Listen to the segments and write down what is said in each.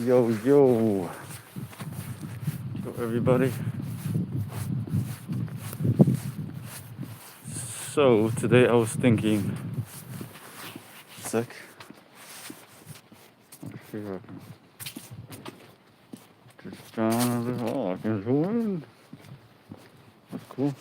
Yo, yo, yo, everybody. So, today I was thinking, sec, let's see if I can just down a little. Oh, I can zoom in. That's cool.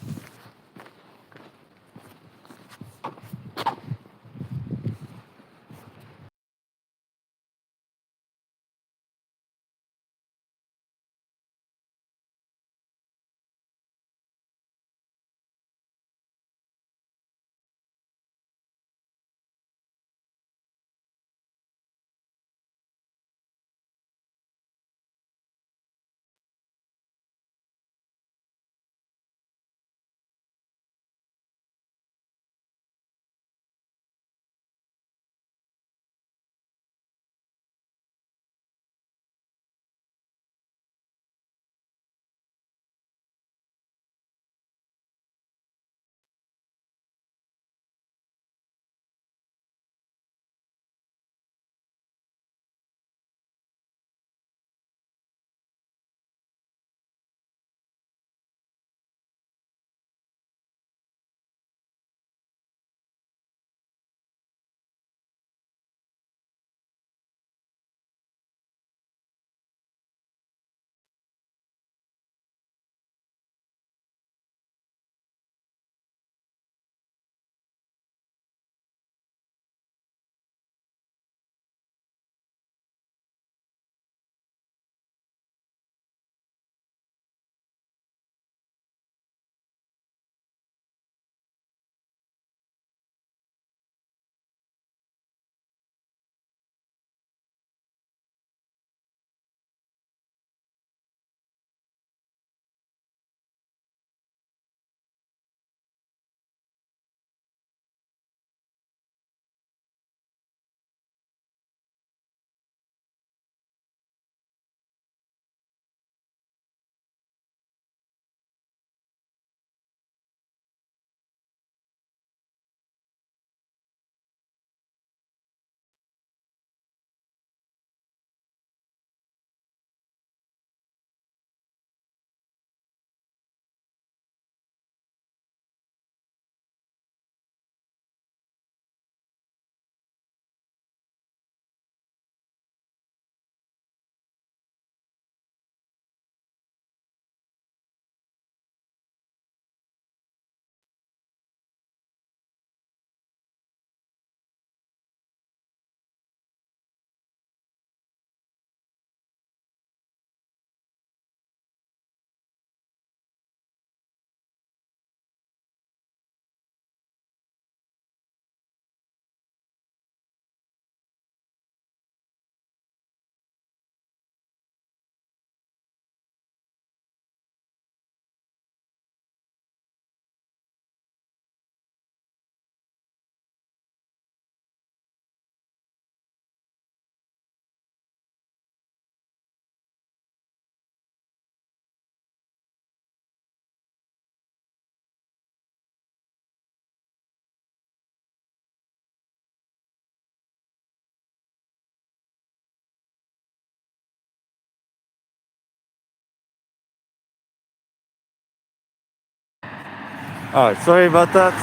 Alright, sorry about that.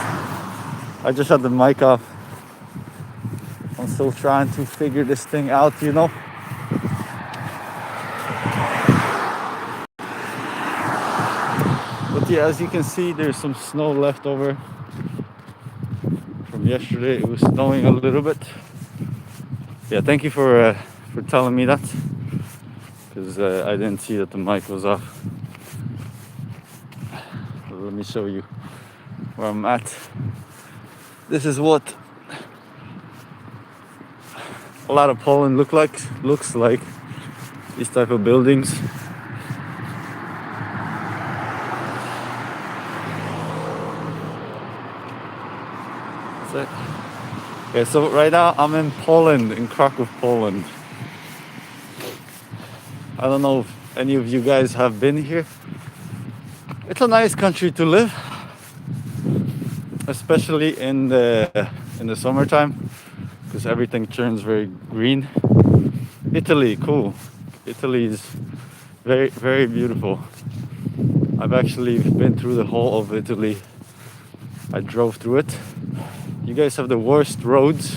I just had the mic off. I'm still trying to figure this thing out. But yeah, as you can see, there's some snow left over from yesterday. It was snowing a little bit. Yeah, thank you for telling me that, because I didn't see that the mic was off. Let me show you where I'm at. This is what a lot of Poland looks like. These type of buildings. So, yeah, so right now I'm in Poland, in Krakow, Poland. I don't know if any of you guys have been here. It's a nice country to live, especially in the summertime, because everything turns very green. Italy, cool. Italy is very, very beautiful. I've actually been through the whole of Italy. I drove through it. You guys have the worst roads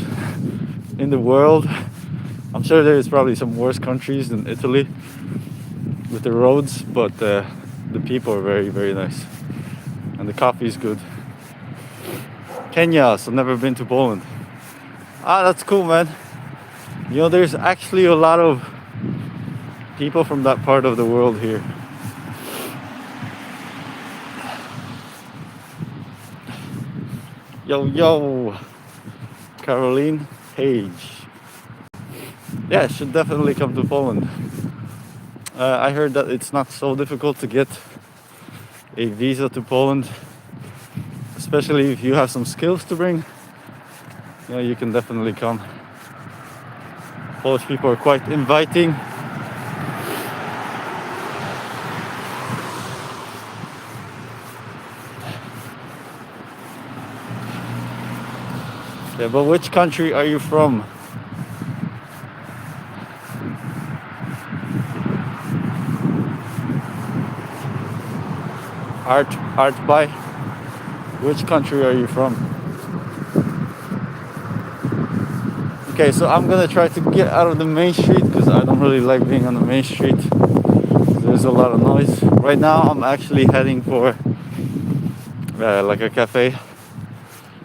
in the world. I'm sure there's probably some worse countries than Italy with the roads, but the people are very, very nice. And the coffee is good. Kenya, so never been to Poland. Ah, that's cool, man. You know, there's actually a lot of people from that part of the world here. Yo, yo, Caroline Page. Yeah, I should definitely come to Poland. I heard that it's not so difficult to get a visa to Poland, especially if you have some skills to bring. You know, you can definitely come. Polish people are quite inviting. Yeah, but which country are you from? Art by? Which country are you from? Okay, so I'm gonna try to get out of the main street because I don't really like being on the main street. There's a lot of noise. Right now I'm actually heading for like a cafe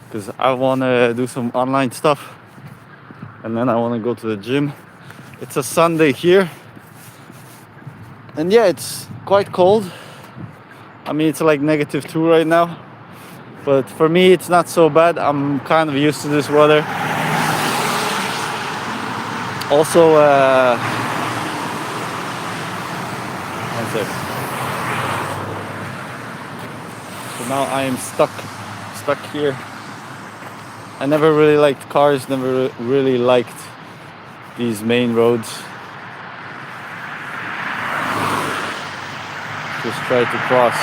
because I want to do some online stuff and then I want to go to the gym. It's a Sunday here and yeah, it's quite cold. I mean, it's like -2 right now, but for me it's not so bad. I'm kind of used to this weather. Also, one second. So now I am stuck here. I never really liked cars, never really liked these main roads. Just try to cross.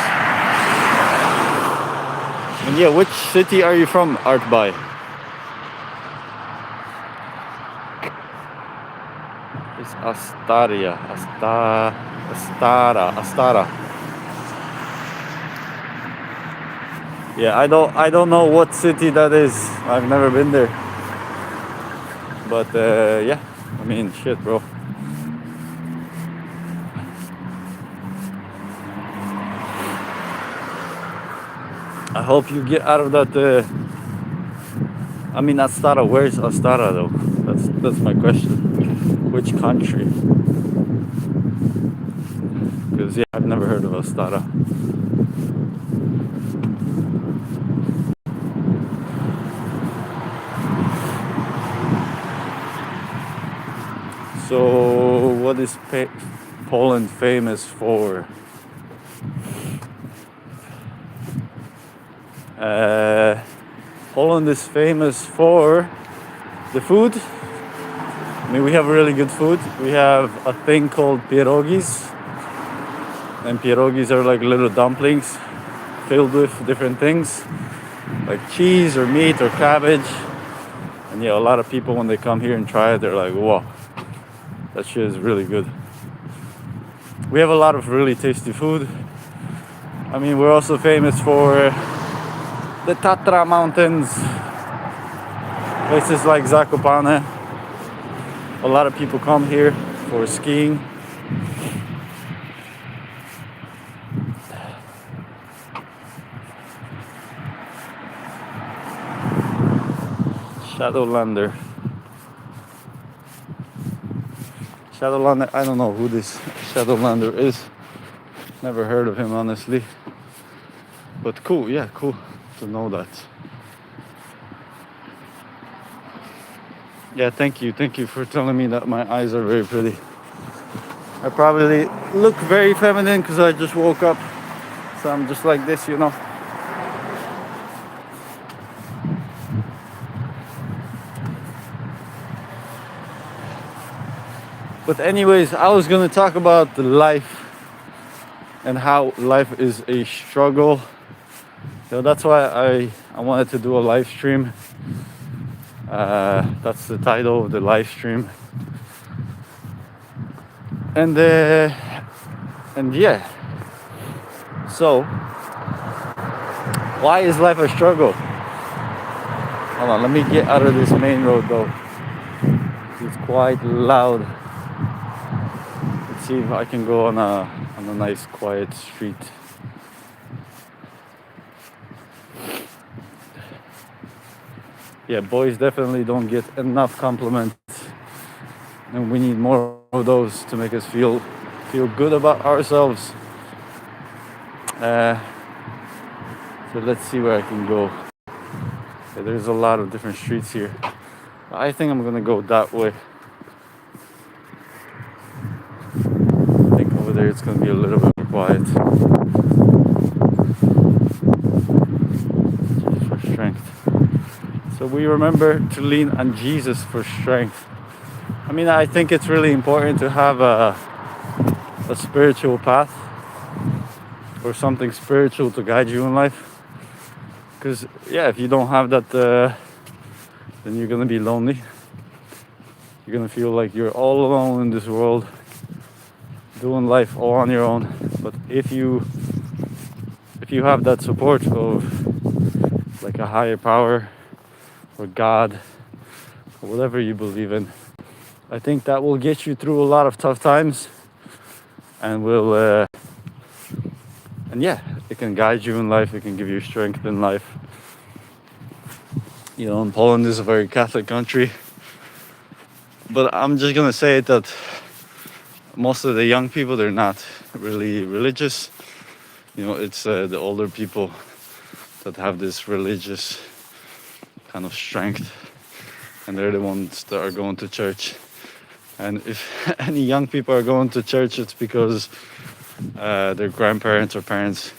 And yeah, which city are you from, Artby? It's Astara. Yeah, I don't know what city that is. I've never been there. But yeah, I mean, shit, bro. I hope you get out of that. I mean, Astara. Where's Astara, though? That's my question. Which country? Because yeah, I've never heard of Astara. So, what is Poland famous for? Poland is famous for the food. I mean, we have really good food. We have a thing called pierogis. And pierogis are like little dumplings filled with different things, like cheese or meat or cabbage. And yeah, a lot of people, when they come here and try it, they're like, whoa, that shit is really good. We have a lot of really tasty food. I mean, we're also famous for the Tatra Mountains, places like Zakopane. A lot of people come here for skiing. Shadowlander, I don't know who this Shadowlander is. Never heard of him, honestly. But cool, yeah, cool to know that. Yeah, thank you for telling me that my eyes are very pretty. I probably look very feminine because I just woke up, so I'm just like this, you know. But anyways, I was gonna talk about the life and how life is a struggle. So that's why I wanted to do a live stream. That's the title of the live stream. And yeah. So why is life a struggle? Hold on, let me get out of this main road though. It's quite loud. Let's see if I can go on a nice quiet street. Yeah, boys definitely don't get enough compliments, and we need more of those to make us feel good about ourselves. So let's see where I can go. Yeah, there's a lot of different streets here. I think I'm gonna go that way. I think over there it's gonna be a little bit more quiet. Just for strength. So we remember to lean on Jesus for strength. I mean, I think it's really important to have a spiritual path or something spiritual to guide you in life. Because, yeah, if you don't have that, then you're gonna be lonely. You're gonna feel like you're all alone in this world, doing life all on your own. But if you have that support of like a higher power or God or whatever you believe in, I think that will get you through a lot of tough times, and and yeah, it can guide you in life. It can give you strength in life. You know, and Poland is a very Catholic country, but I'm just gonna say that most of the young people, they're not really religious. You know, it's the older people that have this religious kind of strength, and they're the ones that are going to church. And if any young people are going to church, it's because their grandparents or parents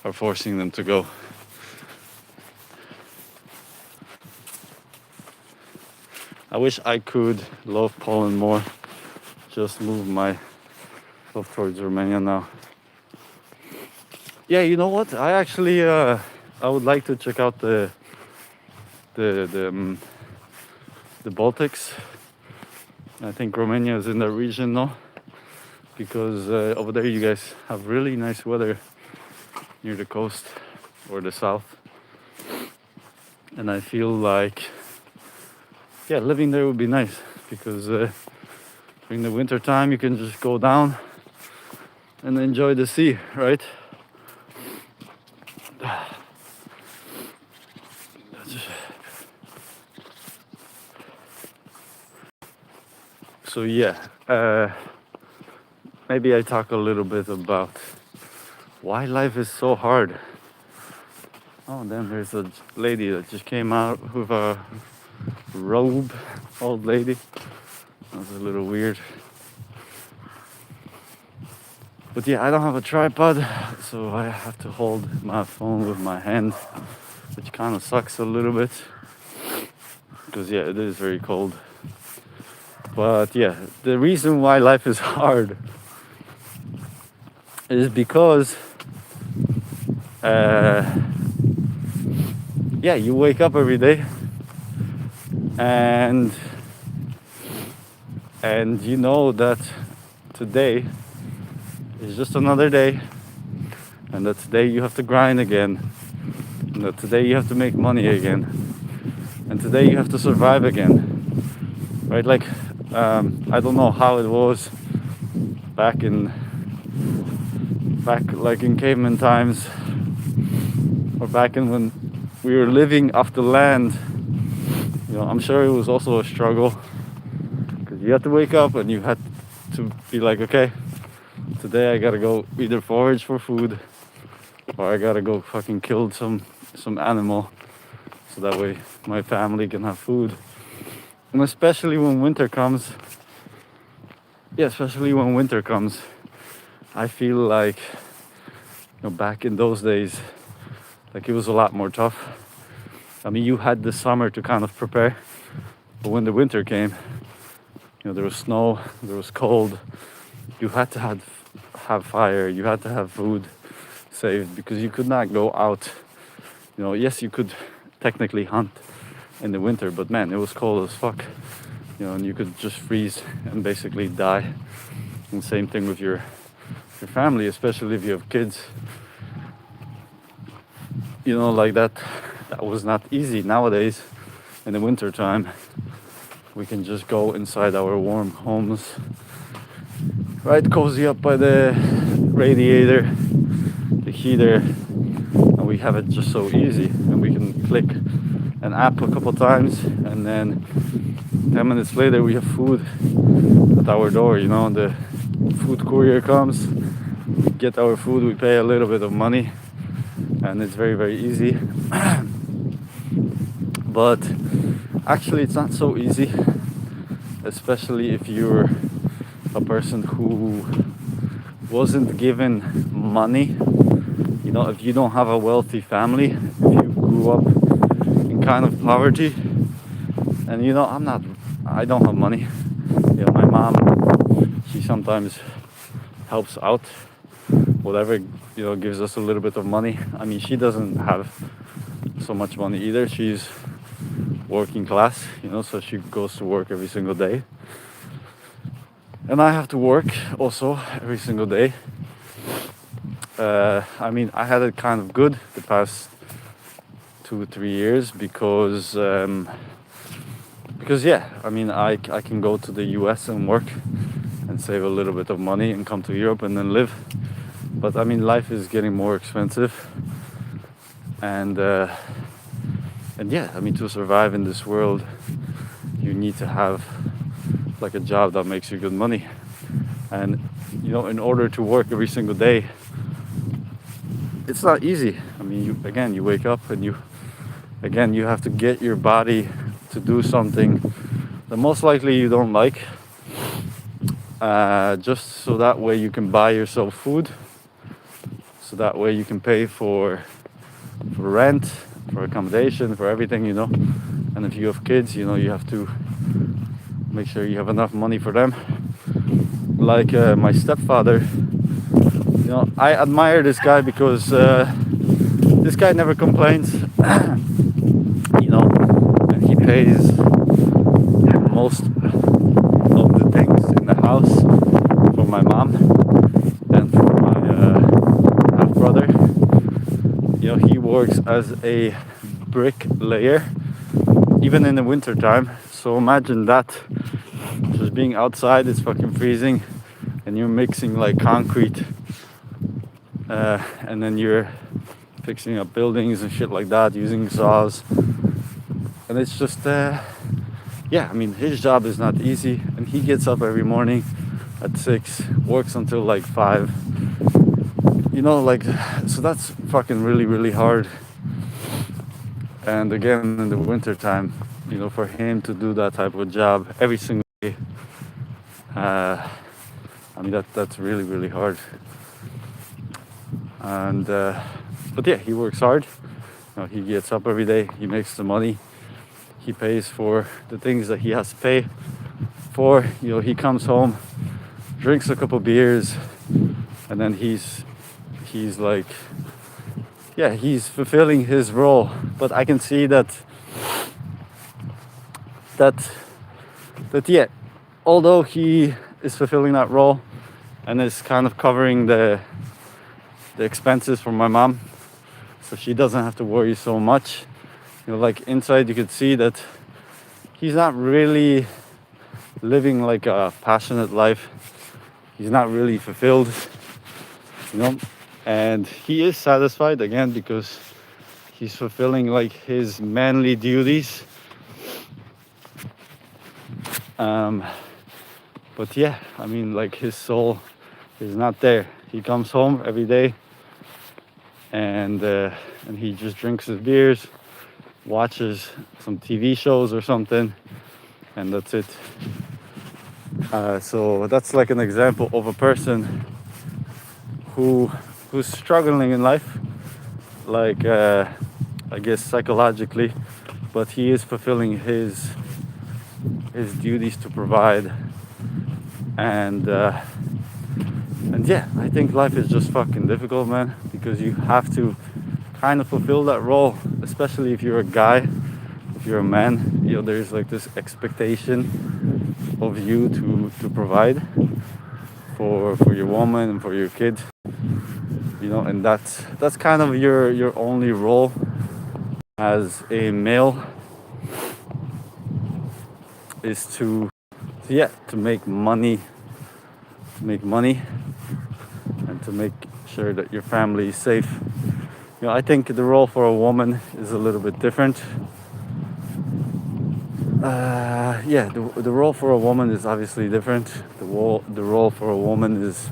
are forcing them to go. I wish I could love Poland more. Just move my love towards Romania now. Yeah, you know what? I actually I would like to check out the Baltics. I think Romania is in the region now, because over there you guys have really nice weather near the coast or the south, and I feel like, yeah, living there would be nice, because during the winter time you can just go down and enjoy the sea, right? So yeah, maybe I talk a little bit about why life is so hard. Oh, then there's a lady that just came out with a robe, old lady. That's a little weird. But yeah, I don't have a tripod, so I have to hold my phone with my hand, which kind of sucks a little bit, because yeah, it is very cold. But yeah, the reason why life is hard is because yeah, you wake up every day and you know that today is just another day, and that today you have to grind again, and that today you have to make money again, and today you have to survive again, right? Like I don't know how it was back like in caveman times, or back in when we were living off the land. You know, I'm sure it was also a struggle, because you had to wake up and you had to be like, okay, today I gotta go either forage for food, or I gotta go fucking kill some animal, so that way my family can have food. And especially when winter comes, I feel like, you know, back in those days, like it was a lot more tough. I mean, you had the summer to kind of prepare, but when the winter came, you know, there was snow, there was cold. You had to have fire, you had to have food saved, because you could not go out. You know, yes, you could technically hunt in the winter, but man, it was cold as fuck. You know, and you could just freeze and basically die. And same thing with your family, especially if you have kids. You know, like that was not easy. Nowadays, in the winter time, we can just go inside our warm homes, right, cozy up by the radiator, the heater, and we have it just so easy. And we can click an app a couple times, and then 10 minutes later we have food at our door. You know, and the food courier comes, we get our food, we pay a little bit of money, and it's very, very easy. But actually it's not so easy, especially if you're a person who wasn't given money. You know, if you don't have a wealthy family, if you grew up in kind of poverty, and you know, I don't have money. You know, my mom, she sometimes helps out, whatever, you know, gives us a little bit of money. I mean, she doesn't have so much money either. She's working class, you know, so she goes to work every single day. And I have to work also every single day. I mean, I had it kind of good the past 2-3 years because yeah, I mean, I can go to the US and work and save a little bit of money and come to Europe and then live. But I mean, life is getting more expensive, and yeah, I mean, to survive in this world, you need to have like a job that makes you good money. And you know, in order to work every single day, it's not easy. I mean, you wake up and you have to get your body to do something that most likely you don't like, just so that way you can buy yourself food, so that way you can pay for rent, for accommodation, for everything, you know. And if you have kids, you know, you have to make sure you have enough money for them. Like my stepfather, you know, I admire this guy because this guy never complains. You know, and he pays most of the things in the house for my mom and for my half brother. You know, he works as a bricklayer even in the winter time. So imagine that, just being outside, it's fucking freezing, and you're mixing like concrete, and then you're fixing up buildings and shit like that using saws. And it's just yeah, I mean, his job is not easy, and he gets up every morning at 6, works until like 5, you know, like, so that's fucking really, really hard. And again, in the winter time, you know, for him to do that type of job every single day, I mean, that's really, really hard. And but yeah, he works hard. You know, he gets up every day, he makes the money, he pays for the things that he has to pay for. You know, he comes home, drinks a couple beers, and then he's like, yeah, he's fulfilling his role. But I can see that yeah, although he is fulfilling that role and is kind of covering the expenses for my mom, so she doesn't have to worry so much. You know, like inside you could see that he's not really living like a passionate life. He's not really fulfilled, you know. And he is satisfied again because he's fulfilling like his manly duties. But yeah, I mean, like, his soul is not there. He comes home every day and he just drinks his beers, watches some TV shows or something, and that's it. So that's like an example of a person who's struggling in life, like I guess psychologically, but he is fulfilling his duties to provide. And yeah, I think life is just fucking difficult, man, because you have to kind of fulfill that role, especially if you're a guy, if you're a man. You know, there's like this expectation of you to provide for your woman and for your kid, you know, and that's kind of your only role as a male, is to make money, and to make sure that your family is safe. You know, I think the role for a woman is a little bit different. The role for a woman is obviously different. The role for a woman is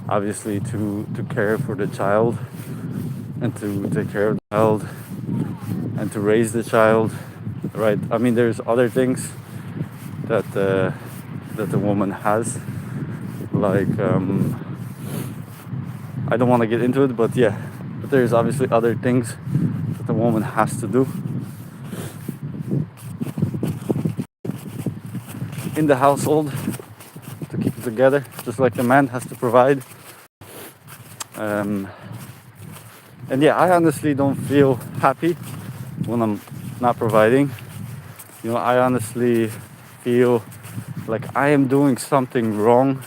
obviously to care for the child, and to take care of the child, and to raise the child, right? I mean, there's other things that the woman has, like I don't want to get into it, but there's obviously other things that the woman has to do in the household to keep it together, just like the man has to provide. And I honestly don't feel happy when I'm not providing. You know, I honestly feel like I am doing something wrong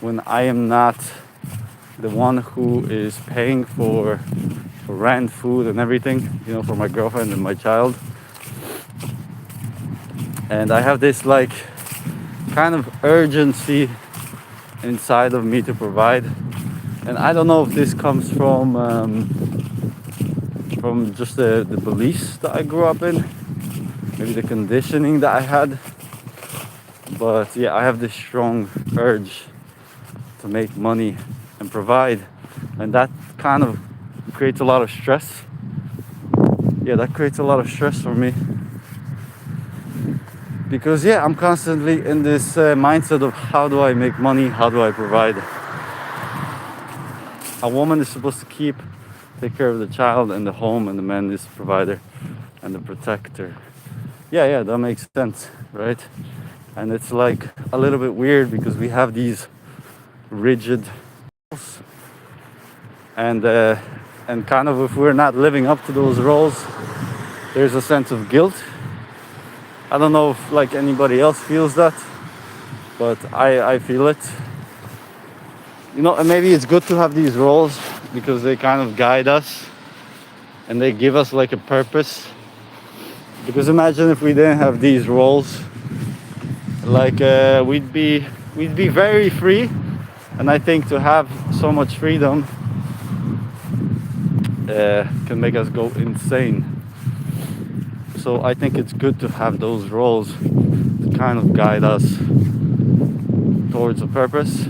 when I am not the one who is paying for rent, food, and everything, you know, for my girlfriend and my child. And I have this like kind of urgency inside of me to provide. And I don't know if this comes from just the beliefs that I grew up in, maybe the conditioning that I had. But I have this strong urge to make money and provide, and that kind of creates a lot of stress. That creates a lot of stress for me, because I'm constantly in this mindset of how do I make money, how do I provide. A woman is supposed to take care of the child and the home, and the man is the provider and the protector. That makes sense, right? And it's like a little bit weird because we have these rigid roles, and kind of if we're not living up to those roles, there's a sense of guilt. I don't know if like anybody else feels that, but I feel it. You know, and maybe it's good to have these roles because they kind of guide us and they give us like a purpose. Because imagine if we didn't have these roles, like we'd be very free. And I think to have so much freedom can make us go insane. So I think it's good to have those roles to kind of guide us towards a purpose,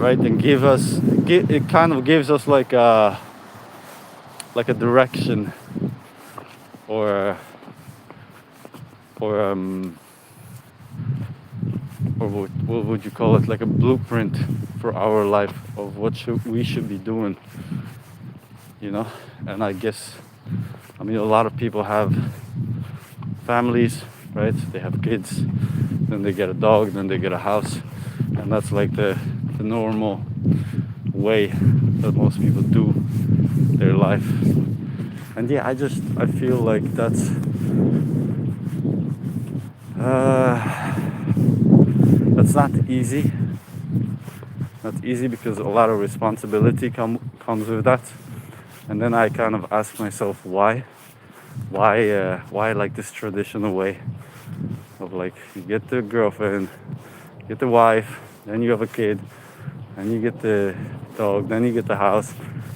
right? And it kind of gives us like a direction, or what would you call it, like a blueprint for our life of what we should be doing, you know. And I guess, I mean, a lot of people have families, right? They have kids, then they get a dog, then they get a house, and that's like the normal way that most people do their life. And I feel like that's not easy. Not easy because a lot of responsibility comes with that. And then I kind of ask myself why like this traditional way of like you get the girlfriend, get the wife, then you have a kid, then you get the dog, then you get the house,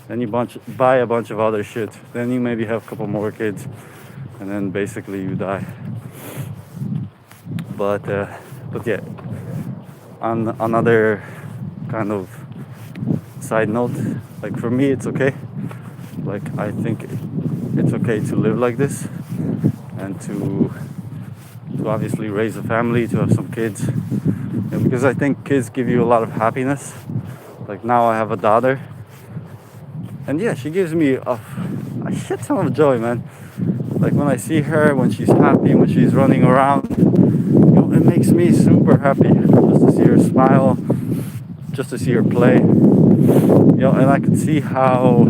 then you buy a bunch of other shit, then you maybe have a couple more kids, and then basically you die. But on another kind of side note, like for me it's okay. Like I think it's okay to live like this, and to obviously raise a family, to have some kids, because I think kids give you a lot of happiness. Like now I have a daughter, and she gives me a shit ton of joy, man. Like when I see her, when she's happy, when she's running around, it makes me super happy just to see her smile, just to see her play, and I can see how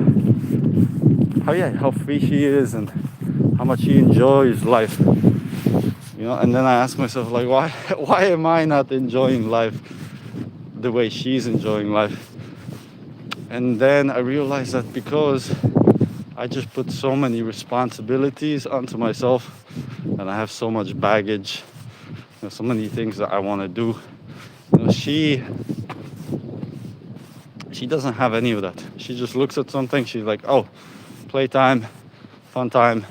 free she is and how much she enjoys life, and then I ask myself, like, why am I not enjoying life? the way she's enjoying life. And then I realized that because I just put so many responsibilities onto myself, and I have so much baggage, so many things that I want to do. She doesn't have any of that. She just looks at something, she's like, oh, playtime, fun time.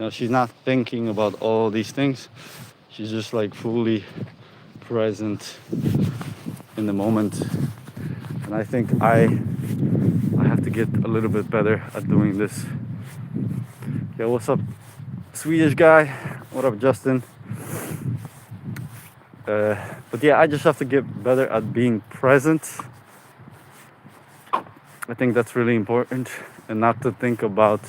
She's not thinking about all these things. She's just like fully present in the moment. And I think I have to get a little bit better at doing this. Yeah, what's up, Swedish guy? What up, Justin? But yeah, I just have to get better at being present. I think that's really important, and not to think about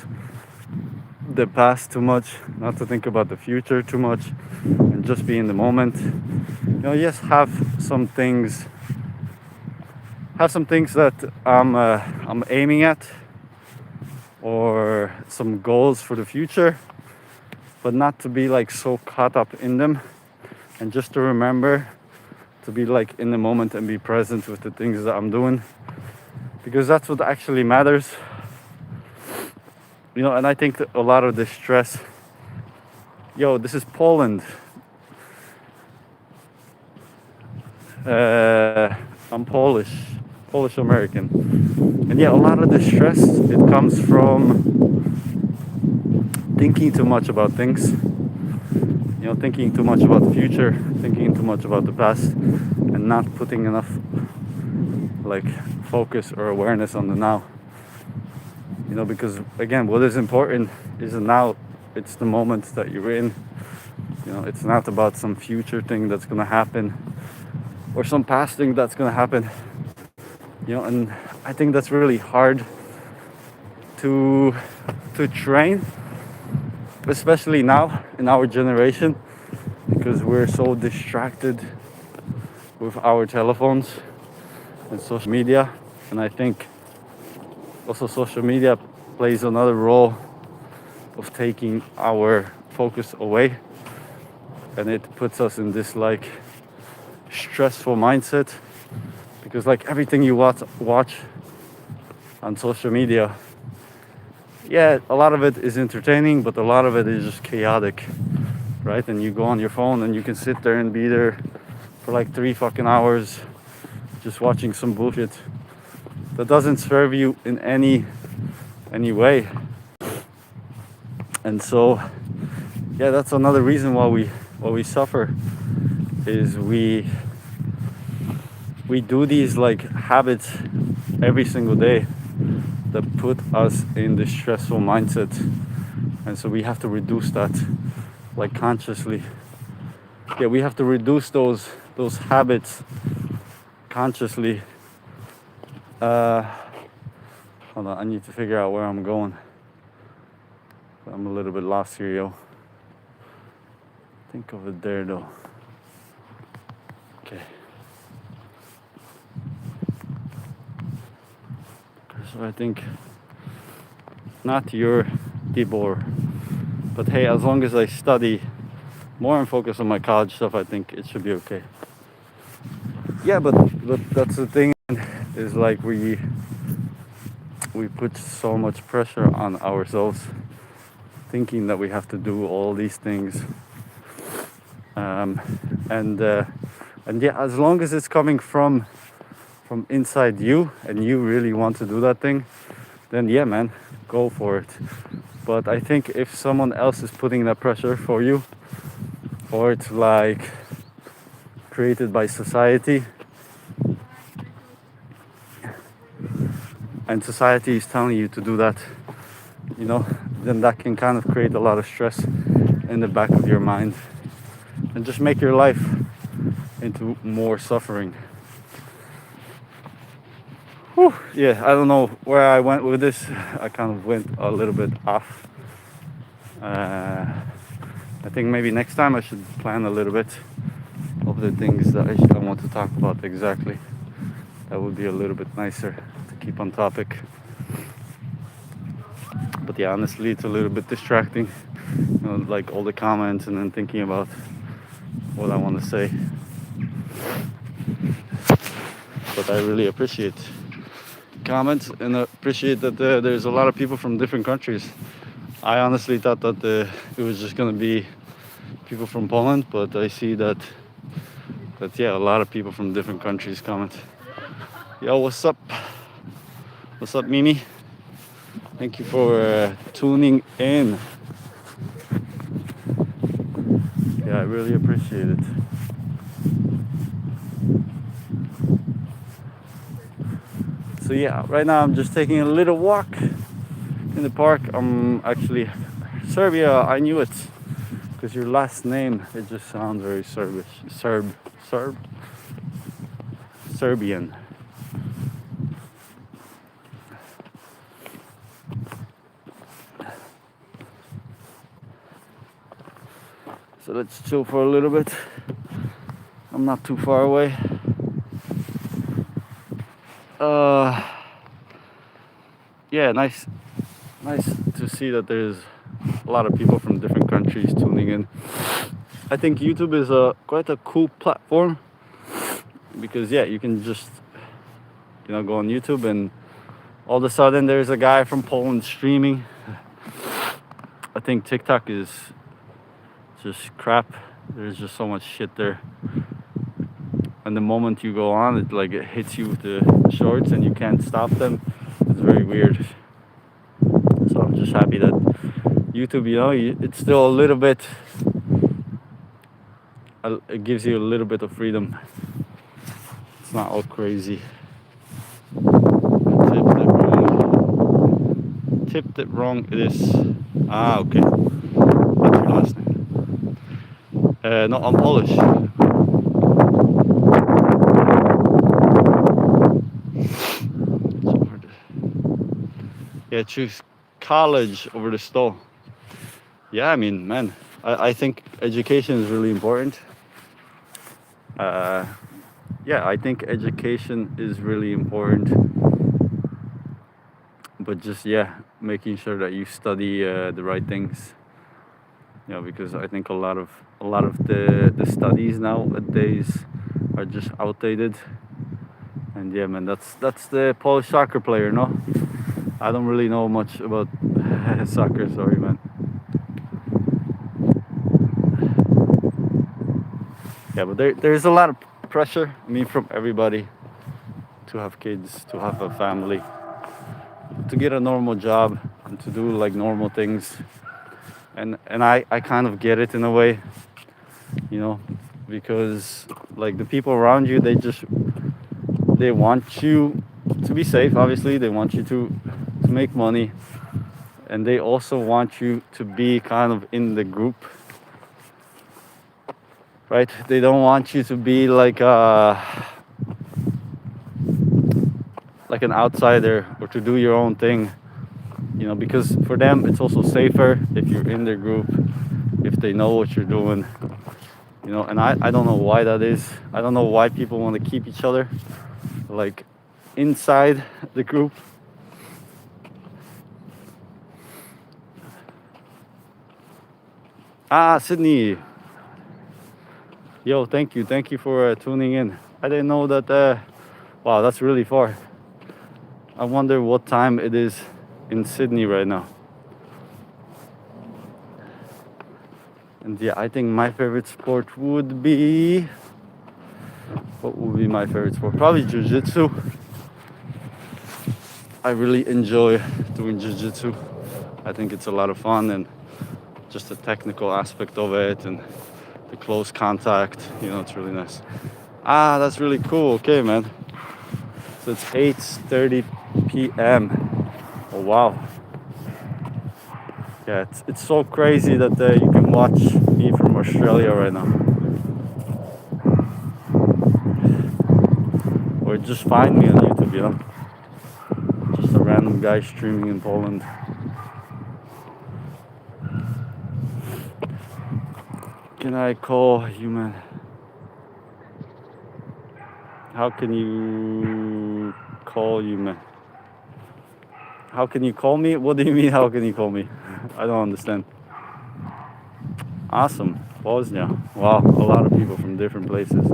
the past too much, not to think about the future too much, and just be in the moment. Yes, have some things that I'm aiming at, or some goals for the future, but not to be like so caught up in them, and just to remember to be like in the moment and be present with the things that I'm doing, because that's what actually matters. And I think that a lot of the stress, this is Poland. I'm Polish American. And yeah, a lot of the stress, it comes from thinking too much about things. Thinking too much about the future, thinking too much about the past, and not putting enough like focus or awareness on the now. Because again, what is important is the now. It's the moment that you're in. It's not about some future thing that's gonna happen, or some past thing that's gonna happen. And I think that's really hard to train, especially now in our generation, because we're so distracted with our telephones and social media. And I think also social media plays another role of taking our focus away, and it puts us in this like stressful mindset, because like everything you watch on social media, yeah, a lot of it is entertaining, but a lot of it is just chaotic, right? And you go on your phone and you can sit there and be there for like 3 fucking hours just watching some bullshit that doesn't serve you in any way. And so yeah, that's another reason why we suffer, is we do these like habits every single day that put us in this stressful mindset. And so we have to reduce that, like consciously. Yeah, we have to reduce those habits consciously. Hold on, I need to figure out where I'm going. I'm a little bit lost here, yo. Think of it there though. Okay. So I think not your Tibor, but hey, as long as I study more and focus on my college stuff, I think it should be okay. Yeah, but that's the thing, is like we put so much pressure on ourselves, thinking that we have to do all these things, and yeah, as long as it's coming from inside you and you really want to do that thing, then yeah, man, go for it. But I think if someone else is putting that pressure for you, or it's like created by society, and society is telling you to do that, then that can kind of create a lot of stress in the back of your mind, and just make your life into more suffering. Whew, yeah, I don't know where I went with this. I kind of went a little bit off. I think maybe next time I should plan a little bit of the things that I want to talk about exactly. That would be a little bit nicer to keep on topic. But yeah, honestly, it's a little bit distracting, like all the comments and then thinking about what I want to say. but I really appreciate comments and appreciate that there's a lot of people from different countries. I honestly thought that it was just gonna be people from Poland, but I see that yeah, a lot of people from different countries comment. Yo, what's up? What's up, Mimi? Thank you for tuning in. Yeah, I really appreciate it. So yeah, right now I'm just taking a little walk in the park. I'm actually Serbia. I knew it because your last name, it just sounds very Serbish. Serbian. So let's chill for a little bit. I'm not too far away. Yeah, nice to see that there's a lot of people from different countries tuning in. I think YouTube is quite a cool platform because yeah, you can just go on YouTube and all of a sudden there's a guy from Poland streaming. I think TikTok is just crap. There's just so much shit there. And the moment you go on, it hits you with the shorts and you can't stop them. It's very weird. So I'm just happy that YouTube, it's still a little bit. It gives you a little bit of freedom. It's not all crazy. Tipped it wrong. It is. Ah, okay. That's your last name. No, I'm Polish. Yeah, choose college over the stall. Yeah, I mean, man, I think education is really important. Yeah, I think education is really important. But just making sure that you study the right things. Because I think a lot of the studies nowadays are just outdated. And yeah, man, that's the Polish soccer player, no? I don't really know much about soccer, sorry, man. Yeah, but there's a lot of pressure, from everybody to have kids, to have a family, to get a normal job, and to do like normal things. And I kind of get it in a way, because like the people around you, they want you to be safe, obviously. They want you to make money, and they also want you to be kind of in the group, right? They don't want you to be like an outsider or to do your own thing, because for them it's also safer if you're in their group, if they know what you're doing, and I don't know why that is. I don't know why people want to keep each other like inside the group. Sydney. Yo, thank you for tuning in. I didn't know that. Wow, that's really far. I wonder what time it is in Sydney right now. And yeah, I think my favorite sport would be... What would be my favorite sport? Probably jiu-jitsu. I really enjoy doing jiu-jitsu. I think it's a lot of fun, and just the technical aspect of it and the close contact, it's really nice. That's really cool. Okay, man. So it's 8:30 p.m. Oh, wow. Yeah, it's so crazy that you can watch me from Australia right now. Or just find me on YouTube, Just a random guy streaming in Poland. Can I call you, man? How can you call you, man? How can you call me? What do you mean, how can you call me? I don't understand. Awesome. Bosnia. Wow, a lot of people from different places.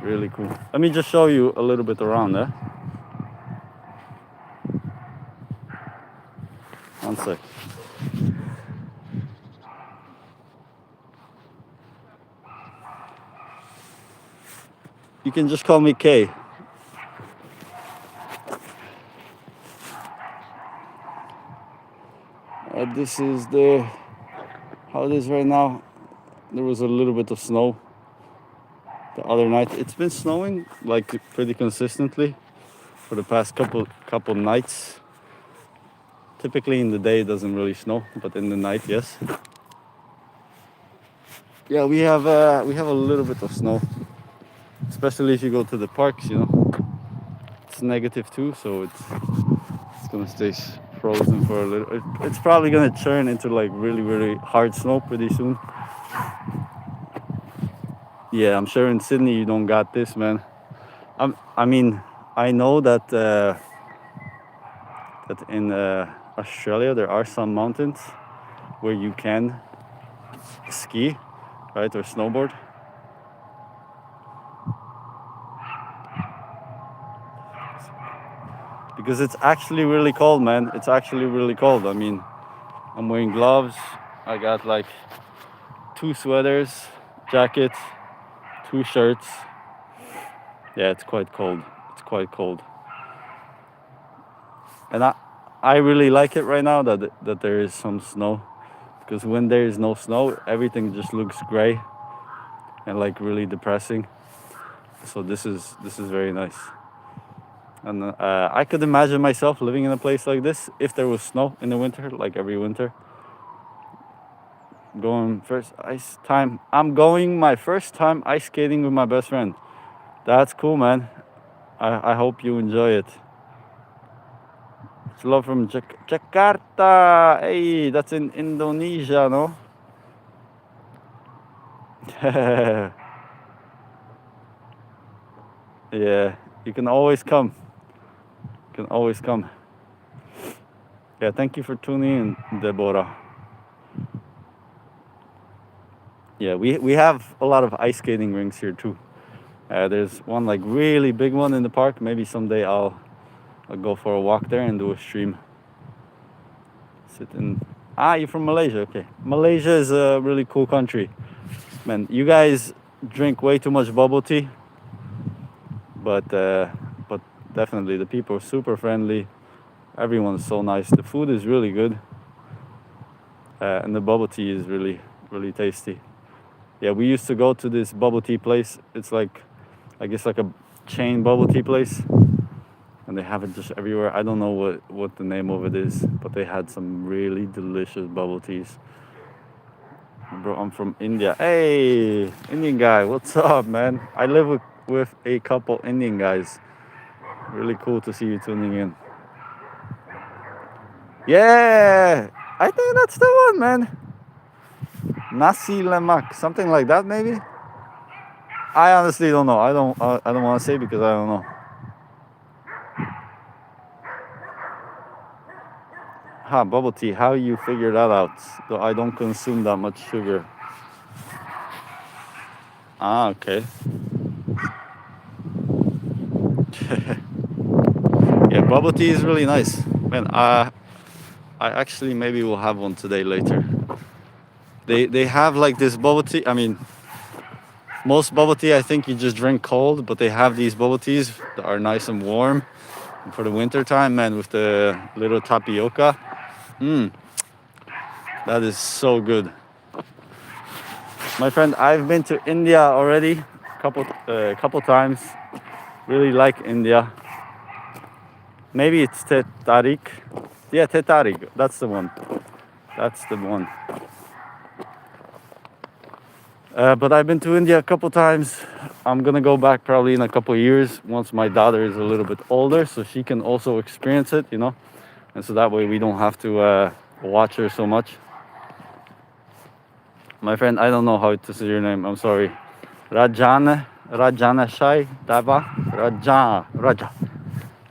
Really cool. Let me just show you a little bit around there. One sec. You can just call me K. This is how it is right now. There was a little bit of snow the other night. It's been snowing like pretty consistently for the past couple nights. Typically in the day it doesn't really snow, but in the night, yes. Yeah, we have a little bit of snow, especially if you go to the parks. You know, it's -2, so it's gonna stay frozen for a little. It's probably gonna turn into like really hard snow pretty soon. Yeah, I'm sure in Sydney you don't got this, man. I mean, I know that in Australia there are some mountains where you can ski, right, or snowboard. Because it's actually really cold, man. It's actually really cold. I mean, I'm wearing gloves. I got like 2 sweaters, jacket, 2 shirts. Yeah, it's quite cold. It's quite cold. And I really like it right now that there is some snow, because when there is no snow, everything just looks gray and like really depressing. So this is very nice. And I could imagine myself living in a place like this if there was snow in the winter, like every winter. Going first ice time. I'm going my first time ice skating with my best friend. That's cool, man. I hope you enjoy it. It's love from Jakarta. Hey, that's in Indonesia, no? Yeah, you can always come. You can always come. Yeah, thank you for tuning in, Deborah. Yeah, we have a lot of ice skating rinks here too. There's one like really big one in the park. Maybe someday I'll go for a walk there and do a stream. Sit in. You're from Malaysia. Okay, Malaysia is a really cool country. Man, you guys drink way too much bubble tea, but definitely the people are super friendly. Everyone's so nice. The food is really good, and the bubble tea is really tasty. Yeah, we used to go to this bubble tea place. It's like, I guess, like a chain bubble tea place, and they have it just everywhere. I don't know what the name of it is, but they had some really delicious bubble teas. Bro, I'm from India. Hey, Indian guy, what's up, man? I live with a couple Indian guys. Really cool to see you tuning in. Yeah, I think that's the one, man. Nasi lemak, something like that, maybe. I honestly don't know. I don't want to say because I don't know. Bubble tea. How you figure that out? Though I don't consume that much sugar. Okay. Yeah, bubble tea is really nice. Man, I actually maybe will have one today later. They have like this bubble tea. I mean, most bubble tea I think you just drink cold, but they have these bubble teas that are nice and warm. And for the winter time, man, with the little tapioca. That is so good. My friend, I've been to India already, couple times. Really like India. Maybe it's Tetarik. Yeah, Tetarik. That's the one. That's the one. But I've been to India a couple times. I'm gonna go back probably in a couple years once my daughter is a little bit older, so she can also experience it, you know, and so that way we don't have to watch her so much. My friend, I don't know how to say your name. I'm sorry. Rajana Shai Dava Raja.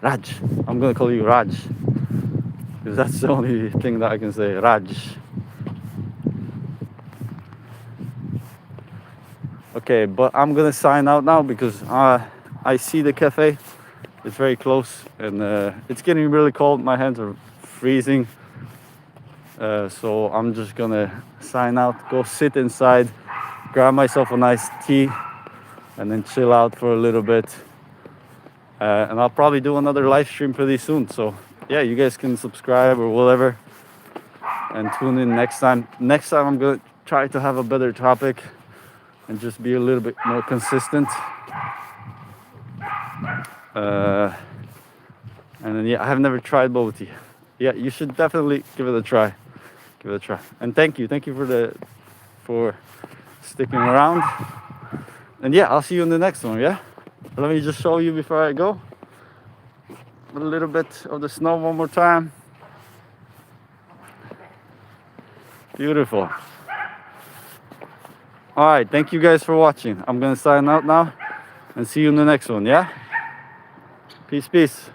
Raj. I'm gonna call you Raj because that's the only thing that I can say. Raj. Okay, but I'm gonna sign out now because I see the cafe. It's very close, and it's getting really cold. My hands are freezing. So I'm just gonna sign out, go sit inside, grab myself a nice tea, and then chill out for a little bit. And I'll probably do another live stream pretty soon. So yeah, you guys can subscribe or whatever, and tune in next time. Next time I'm gonna try to have a better topic and just be a little bit more consistent. And then yeah, I have never tried bubble tea. Yeah, you should definitely give it a try. Give it a try. And thank you for sticking around. And yeah, I'll see you in the next one. Yeah. Let me just show you before I go a little bit of the snow one more time. Beautiful. All right, thank you guys for watching. I'm gonna sign out now and see you in the next one. Yeah. Peace, peace.